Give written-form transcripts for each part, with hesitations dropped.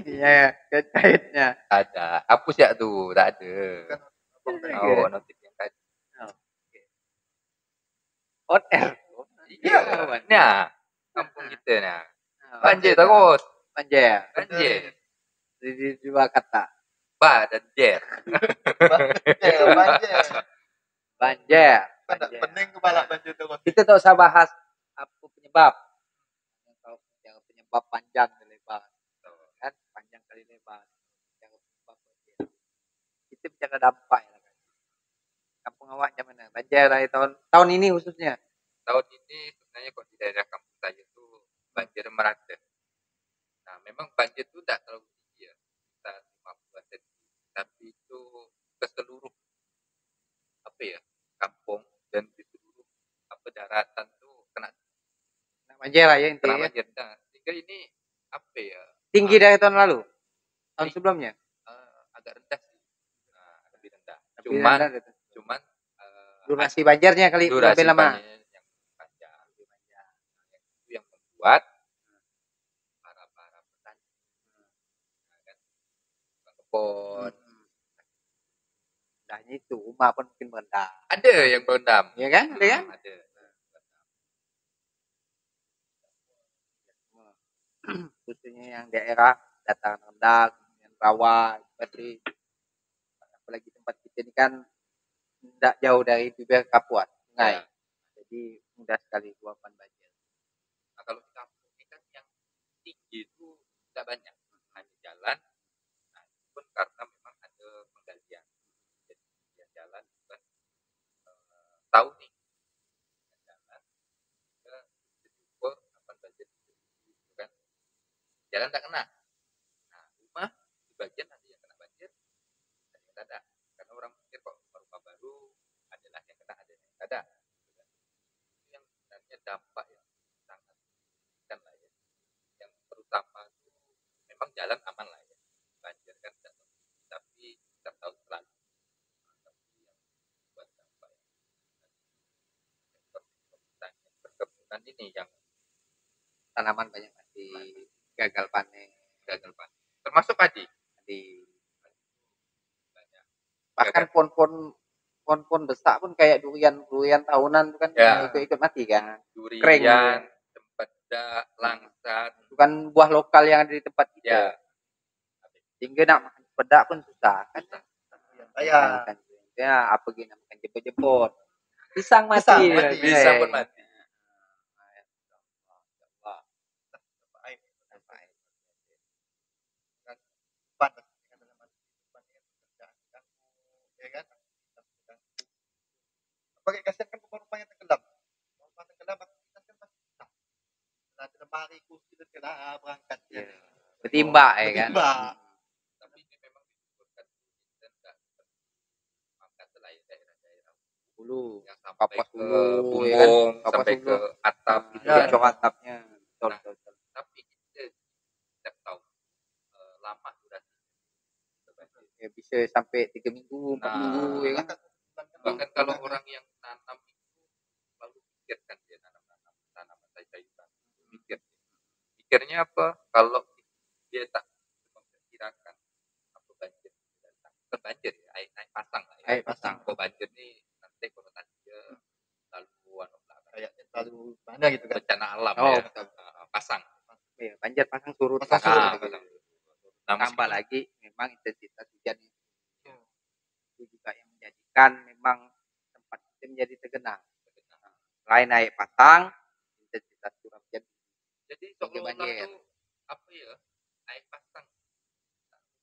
Iya, kait-kaitnya. Ada. Hapus ya tuh, tak ada. Kan abang tadi. Oh, notif yang tadi. On air. Iya. Kawan. Nah, kampung kita nah. Banjir Banjir terus. Banjir. Banjir. Di dua kata. Ba dan jer. Banjir. Banjir. Kan pening kepala banjir terus. Kita tak usah bahas apa penyebab. Yang penyebab panjang dan lebar. Kan panjang kali lebar. Yang penyebab banjir. Kita bicara dampak ya. Kampung awak macam mana? Banjir dari tahun ini khususnya. Tahun ini sebenarnya kalau di daerah kampung saya itu banjir merata. Nah, memang banjir itu tidak terlalu tinggi ya, sekitar 50 cm. Tapi itu ke seluruh apa ya kampung dan di seluruh apa daratan tuh kena Banjir lah ya kena intinya. banjir. Nah, sehingga ini apa ya? Tinggi dari tahun lalu, tahun sebelumnya. Agak rendah sih. Nah, lebih rendah. Lebih rendah gitu. Cuman Durasi banjirnya kali durasi lebih lama. banjirnya yang panjang. Nah, itu yang membuat para petani kan kebun. Nah itu rumah pun mungkin merendam. Ada yang berendam. Iya kan? Ada kan? Ada. Khususnya yang daerah dataran rendah, kemudian rawa, seperti apalagi tempat kita ini kan tidak jauh dari bibir Kapuas, sungai. Ya. Jadi mudah sekali luapan banjir. Nah, kalau di kampung ini kan yang tinggi itu tidak banyak, hanya jalan. Nah, itu pun karena memang ada penggalian. Jadi yang jalan bukan tahu nih jalan ke ukur kapan banjir itu kan jalan tak kena. Nah, rumah di bagian ada yang kena banjir, ada yang tidak ada. Karena orang pikir kok rumah baru adalah yang kena, ada yang tidak ada. Itu yang sebenarnya dampak yang sangat kan lah ya. Yang terutama itu memang jalan aman lah ya. Banjir kan tidak tahu, tapi kita tahu selalu. Tapi yang buat dampak yang perkebunan ini yang Tanaman banyak mati, gagal panen, termasuk padi. Banyak. Bahkan pohon-pohon besar pun kayak durian tahunan itu kan Ya. ikut mati kan. Durian, Kering. cempedak, langsat. Bukan buah lokal yang ada di tempat kita. Ya. Sehingga nak makan pedak pun susah kan. Ya. Ya, apa gini makan jemput-jemput. Pisang mati. Pisang pun mati. Pakai kasihan kan rumah-rumahnya tenggelam. Rumah tenggelam kan pasti susah. Nah, lemari kursi itu kena berangkat. Ya. Bertimbak ya kan. Tapi ini memang dibutuhkan dan enggak angkat selain daerah-daerah dulu yang sampai kapas ke dulu, bumbung, ya kan? sampai ke atap gitu ya, kan. atapnya. Nah, tapi kita tidak tahu lama durasi. Ya, bisa sampai 3 minggu, 4 minggu ya kan. Bahkan kalau orang yang nanam itu selalu pikirkan dia tanaman sayur-sayuran. Pikirnya apa? Kalau dia tak memperkirakan apa banjir datang. Bukan banjir ya, air pasang lah ya. Air pasang. Kalau banjir nih nanti konotasinya lalu kayaknya terlalu mana gitu kan. Bencana alam Oh, ya. Pasang. Ya, banjir pasang surut. Nah, tambah lagi memang intensitas hujan itu juga yang menjadikan memang tempat itu menjadi tergenang. Selain air pasang, intensitas curah hujan. Jadi seolah-olah itu apa ya? Air pasang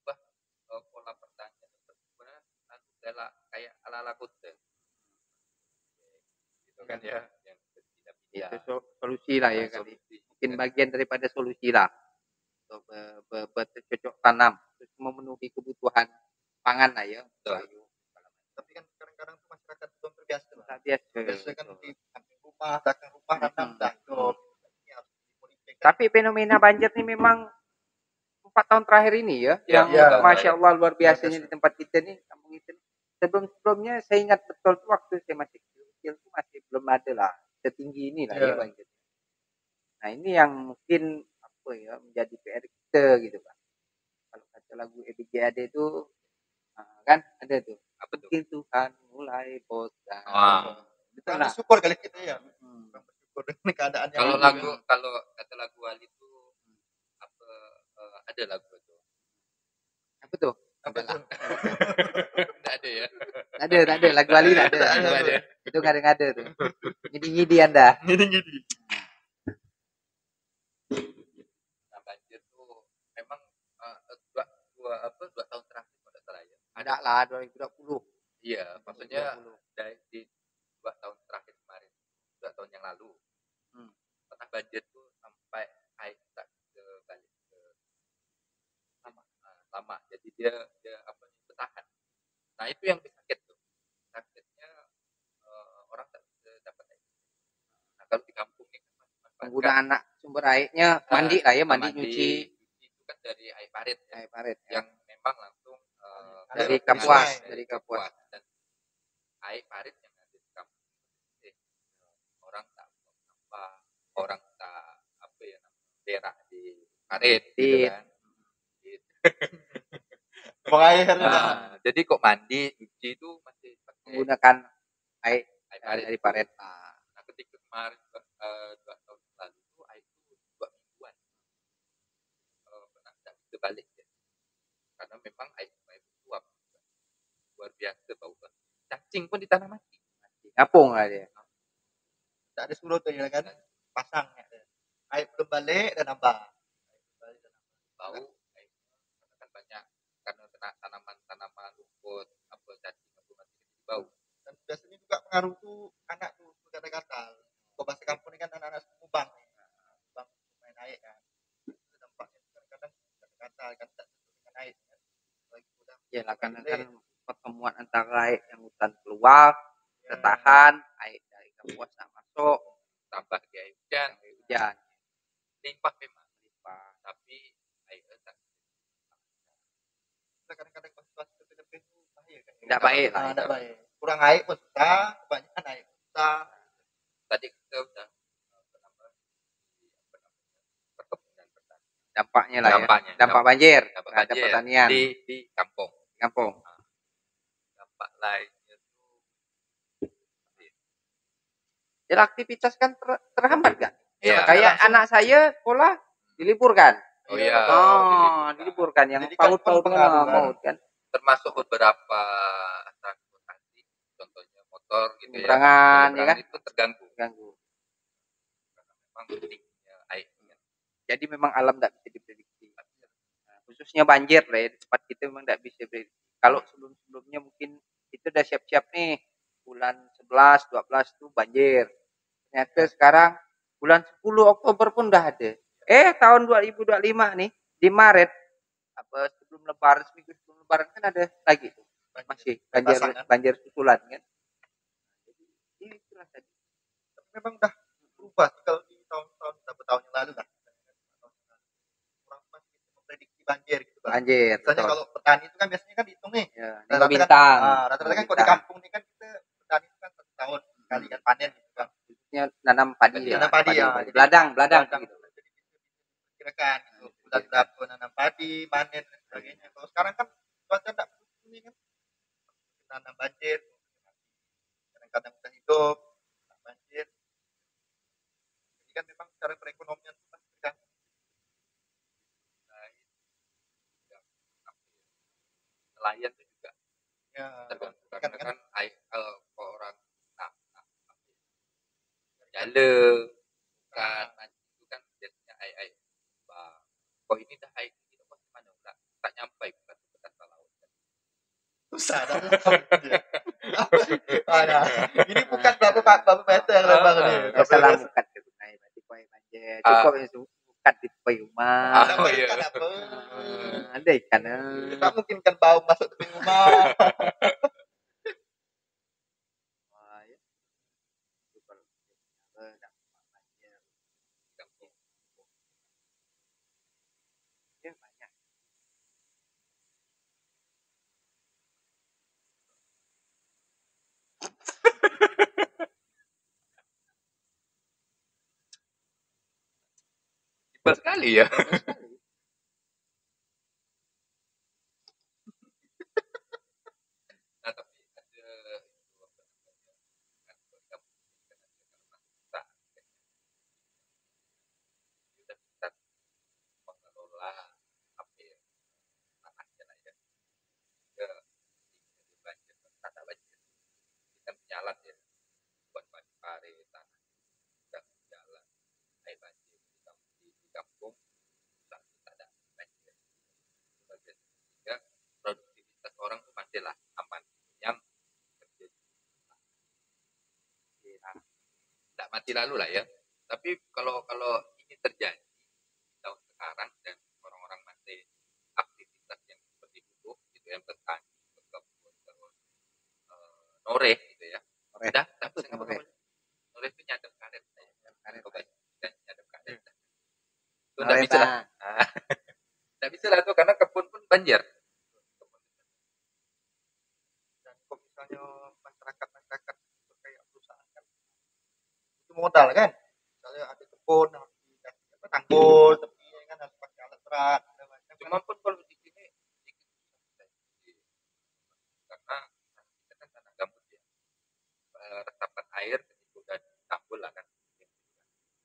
ubah pola pertanian sebenarnya adalah kayak ala-ala kota. Gitu kan ya, yang tidak itu solusi lah ya kali. Mungkin bagian daripada solusi lah untuk bercocok tanam terus memenuhi kebutuhan pangan lah ya. Tapi kan kadang-kadang tuh masyarakat belum terbiasa. Terbiasa kan di samping rumah, belakang rumah tanam dah. Tapi fenomena banjir ini memang 4 tahun terakhir ini ya, yang Masya Allah luar biasanya di tempat kita nih, kampung kita nih. Sebelum-sebelumnya saya ingat betul tuh waktu saya masih kecil tuh masih belum ada lah setinggi ini lah ya banjir. Nah ini yang mungkin apa ya menjadi PR kita gitu Pak. lagu EBGAD itu kan ada tuh. Apa tuh? Mungkin Tuhan mulai bosan. Betul Kurang lah. bersyukur kali kita ya. Hmm. Kurang bersyukur dengan keadaan yang Kalau ada. lagu kalau kata lagu Wali itu apa ada lagu itu. Apa tuh? Apa Ada lah. tuh? Enggak ada ya. Tak ada. Lagu Ali tak ada. Nggak ada. Itu ngada-ngada tuh. Ngidi-ngidi Anda. Gini. Nah, banjir tuh memang dua tahun terakhir pada salah ya. Ada lah 2020. Iya, maksudnya 2020. dari di 2 tahun terakhir kemarin, 2 tahun yang lalu, Hmm. pernah banjir tuh sampai air tak ke balik ke lama. Jadi dia apa bertahan. Nah itu yang sakit tuh. Sakitnya orang tak bisa dapat air. Nah kalau di kampung ini kan Penggunaan sumber airnya mandi lah ya, mandi nyuci itu kan dari air parit ya, air parit ya. yang memang langsung Dari Dari Kapuas, sungai. dari Kapuas. dan air parit yang ada di kampung orang tak buang sampah, orang tak apa ya berak di parit gitu kan. Gitu. Buang air. Nah, jadi kok mandi cuci itu masih pakai Menggunakan air air parit. dari parit. Nah, ketika kemarin 2 tahun yang lalu itu air itu 2 mingguan tidak bisa balik ya. Karena memang air sungai itu uap luar biasa bau banget. Cacing pun di tanah mati. Ngapung lah dia. Tak ada surut ya kan. Pasang ya. Air belum balik dan nambah. Bau air karena kan banyak karena kena tanaman rumput apa cacing apa mati jadi bau. Dan biasanya juga pengaruh tuh anak tuh gatal-gatal. Kok bahasa kampung ini kan anak-anak semubang nih. Bang main air kan. Itu dampaknya kadang-kadang gatal kan tak sesuai dengan air kan. Lagi udah Ya lah karena kan pertemuan antara air yang hutan keluar, tertahan, air dari Kapuas tak masuk, Tambah di air hujan, hujan. limpah memang limpah, tapi airnya tak kadang-kadang konsentrasi tepi-tepi itu bahaya kan. Tidak baik lah. Tidak baik. Kurang air pun susah, kebanyakan air susah. tadi kita udah perkebunan pertanian. Dampaknya lah Dampaknya. ya. Dampak banjir Dampak terhadap banjir pertanian di kampung. di kampung. Dampak lainnya tuh Jadi aktivitas kan terhambat kan? Iya. Kayak anak saya sekolah diliburkan. Oh iya. Diliburkan yang Jadi kan paut-paut pengaruh kan. maut kan. Termasuk beberapa transportasi, contohnya motor gitu ya. Penyeberangan, ya kan? Itu terganggu. Ganggu. Karena memang tingginya airnya. Jadi memang alam tidak bisa diprediksi. Nah, khususnya banjir lah ya, di tempat kita memang tidak bisa diprediksi. Kalau sebelum-sebelumnya mungkin itu udah siap-siap nih. Bulan 11, 12 itu banjir. Ternyata sekarang bulan 10 Oktober pun udah ada. Tahun 2025 nih di Maret apa sebelum Lebaran, seminggu sebelum Lebaran kan ada lagi tuh. Masih banjir susulan kan. Jadi ini itulah tadi. Tapi memang udah berubah sih kalau di tahun-tahun beberapa tahun yang lalu lah. Orang masih memprediksi banjir gitu kan. Banjir. Misalnya kalau petani itu kan biasanya kan dihitung nih. Ya, Rata-rata bintang. Rata-rata kan kalau di kampung ini kan kita petani itu kan 1 tahun sekali kan panen gitu kan. Khususnya nanam padi ya. Nanam padi ya. Beladang gitu. Jadi kira-kira gitu. Bulan berapa nanam padi, panen dan sebagainya. Kalau sekarang kan cuaca tidak ini kan. Nanam banjir. Kadang-kadang udah hidup, banjir. Jadi kan memang secara perekonomian itu masih terganggu. Nelayan itu juga Ya, terganggu karena kan air orang jale kan itu kan biasanya air kok ini dah air ini kok mana enggak tak nyampe bukan ke dasar laut susah dah. Ini bukan berapa meter lebar nih. Salah bukan ke sungai, berarti kau banjir. Cukup itu bukan di tepi rumah. Ikan apa? Ada ikan. Tak mungkin kan bau masuk tepi rumah. Simpel sekali ya. generasi lalu lah ya. Tapi kalau kalau ini terjadi di tahun sekarang dan orang-orang masih aktivitas yang seperti dulu gitu ya, bertani, berkebun, terus noreh gitu ya. Noreh. Udah, Apa tapi tuh noreh? noreh itu nyadap karet. Karet. Coba dan nyadap karet. Itu Noreh, enggak bisa lah. Pak. Enggak bisa lah tuh karena kebun pun banjir. Dan kalau misalnya masyarakat itu kayak perusahaan kan itu modal kan, misalnya ada kebun harus dikasih apa tanggul, tapi kan harus pakai alat berat segala macam Cuma kan. pun kalau di sini sedikit susah karena kita kan tanah gambut ya. Resapan air itu udah tanggul lah kan.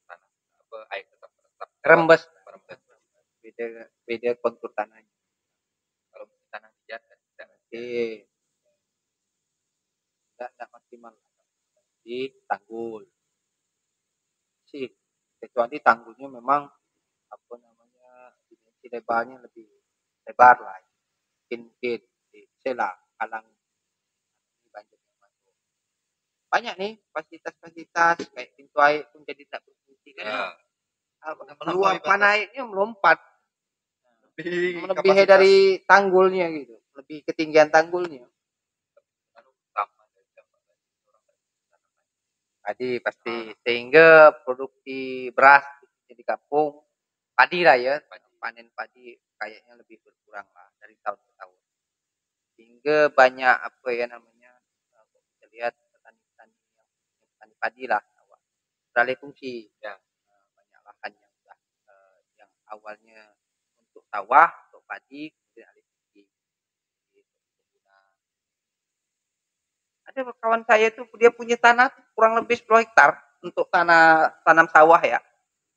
Tanah apa air tetap meresap. Rembes. Merembes. Beda kontur tanahnya. Kalau tanah liat kan tidak. Enggak maksimal. Di tanggul. Sih, kecuali tanggulnya memang apa namanya dimensi lebarnya lebih lebar lah. Mungkin lah halang banjir yang masuk. Banyak nih fasilitas-fasilitas kayak pintu air pun jadi tak berfungsi kan. Ya. Luapan airnya melompat Lebih melebihi dari tanggulnya gitu, lebih ketinggian tanggulnya. Padi pasti sehingga produksi beras di kampung padi lah ya, panen padi kayaknya lebih berkurang lah dari tahun ke tahun. Sehingga banyak apa ya namanya kita lihat petani-petani yang petani padi lah beralih fungsi Ya. banyak lahan yang sudah yang awalnya untuk sawah untuk padi kemudian alih fungsi di perkebunan. Ada kawan saya tuh dia punya tanah kurang lebih 10 hektar untuk tanam sawah ya.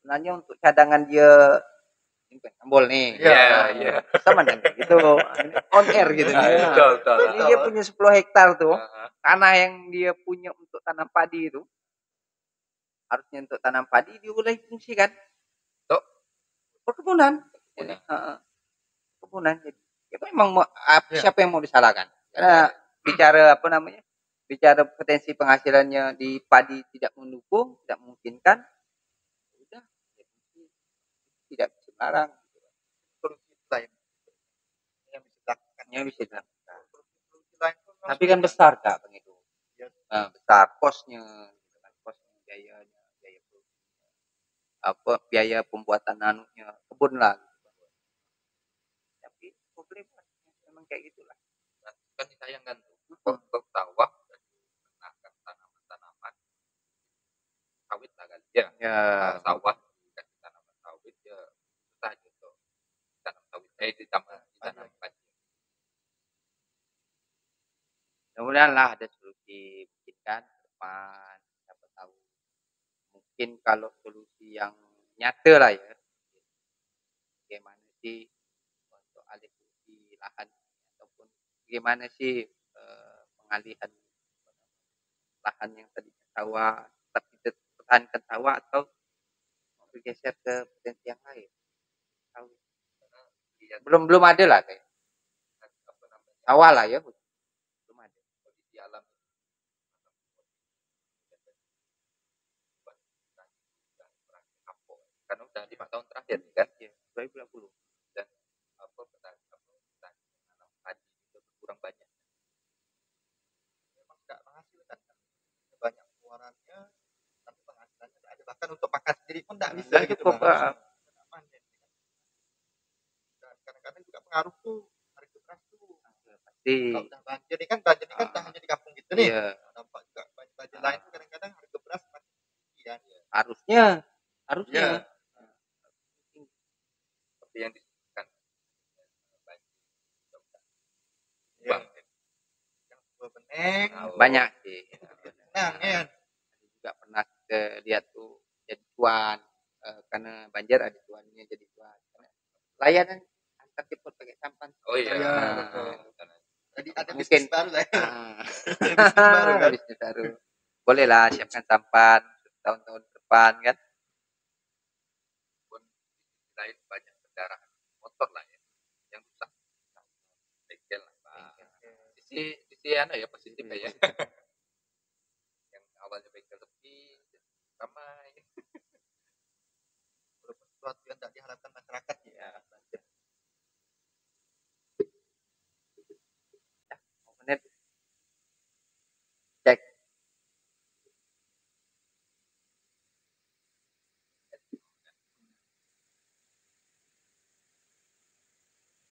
Sebenarnya untuk cadangan dia ambol nih. Iya. Sama dengan gitu. On air gitu nih. Betul. Ini dia punya 10 hektar tuh. Tanah yang dia punya untuk tanam padi itu. Harusnya untuk tanam padi dia boleh fungsikan. Tuh. Perkebunan. Perkebunan. Jadi ya memang siapa yang mau disalahkan? Karena bicara apa namanya? Bicara potensi penghasilannya di padi tidak mendukung, tidak memungkinkan. Udah, tidak bisa larang. solusi lain yang bisa dilakukan. Yang bisa dilakukan. Solusi lain pun Tapi kan besar Kak Bang itu. Ya. Besar kosnya, kosnya biayanya, biaya produksinya. Apa biaya pembuatan anunya, kebun lah. Tapi problem memang kayak gitulah. Kan disayangkan tuh. Kok sawah dan menanam tanaman sawit lah kali ya. Sawah dikasih tanaman sawit ya susah gitu. Tanam sawit ditanam padi. Mudah-mudahan lah ada solusi mungkin kan ke depan siapa tahu. Mungkin kalau solusi yang nyata lah ya. Bagaimana sih untuk alih fungsi lahan ataupun bagaimana sih pengalihan lahan yang tadinya sawah tapi dipertahankan sawah atau mau bergeser ke potensi yang lain. Belum ada lah kayak sawah lah ya belum ada Kondisi alam karena udah 5 tahun terakhir nih kan ya 2020 dan petani menanam padi itu berkurang banyak. memang nggak menghasilkan kan. Banyak pengeluarannya tapi penghasilannya nggak ada, bahkan untuk makan sendiri pun nggak bisa dan gitu cukup Bang. Dan kadang-kadang juga pengaruh tuh harga beras tuh pasti kalau udah banjir ini kan tak hanya di kampung gitu nih. iya. Dampak juga banjir lain tuh kadang-kadang harga beras makin tinggi kan. harusnya Iya. Seperti yang disebutkan banjir Iya. Yang sebuah benek banyak sih senang ya. juga pernah lihat tuh jadi tuan karena banjir ada tuannya jadi tuan layanan antar jemput pakai sampan oh iya betul. Jadi ada mungkin bisnis baru lah ya. bisnis baru kan bisnis baru boleh lah siapkan sampan tahun-tahun depan kan pun lain banyak kendaraan motor lah ya yang rusak bengkel lah sisi ya positif ya yang awalnya bengkel sepi ramai. Walaupun sesuatu yang tidak diharapkan masyarakat